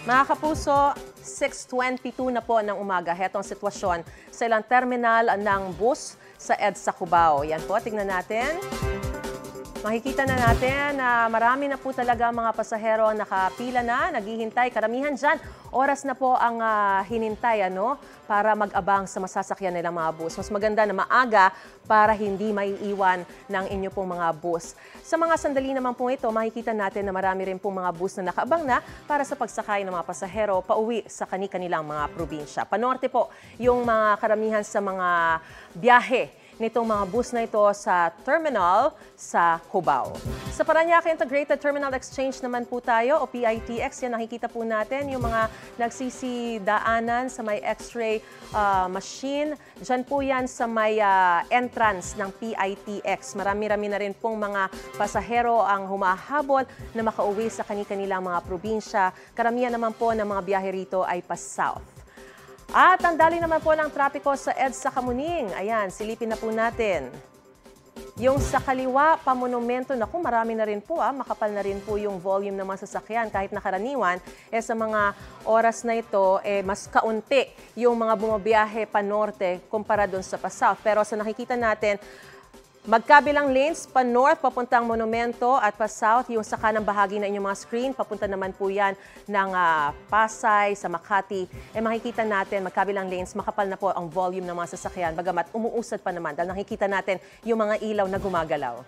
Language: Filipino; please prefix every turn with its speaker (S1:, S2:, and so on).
S1: Mga kapuso, 6:22 na po ng umaga. Hetong sitwasyon sa ilang terminal ng bus sa EDSA Cubao. Yan po, tingnan natin. Makikita na natin na marami na po talaga mga pasahero ang nakapila na, naghihintay. Karamihan dyan, oras na po ang hinintay para mag-abang sa masasakyan nilang mga bus. Mas maganda na maaga para hindi maiiwan ng inyo pong mga bus. Sa mga sandali naman po ito, makikita natin na marami rin pong mga bus na nakaabang na para sa pagsakay ng mga pasahero pauwi sa kani-kanilang mga probinsya. Panorte po yung mga karamihan sa mga biyahe nitong mga bus na ito sa terminal sa Cubao. Sa Parañaque Integrated Terminal Exchange naman po tayo o PITX, yan nakikita po natin yung mga nagsisidaanan sa may X-ray machine. Diyan po yan sa may entrance ng PITX. Marami-rami na rin pong mga pasahero ang humahabol na makauwi sa kani-kanilang mga probinsya. Karamihan naman po ng mga biyahe rito ay pa-south. At ang dali naman po ng trapiko sa EDSA Kamuning. Ayan, silipin na po natin. Yung sa kaliwa, pamonumento, naku, marami na rin po, makapal na rin po yung volume ng mga sasakyan. Kahit nakaraniwan, sa mga oras na ito, mas kaunti yung mga bumabiyahe pa norte kumpara doon sa pa-south. Pero sa nakikita natin, magkabilang lanes, pa-north, papuntang monumento at pa-south, yung sa kanang bahagi na inyong mga screen, papunta naman po yan ng Pasay, sa Makati. Makikita natin, magkabilang lanes, makapal na po ang volume ng mga sasakyan, bagamat umuusad pa naman dahil nakikita natin yung mga ilaw na gumagalaw.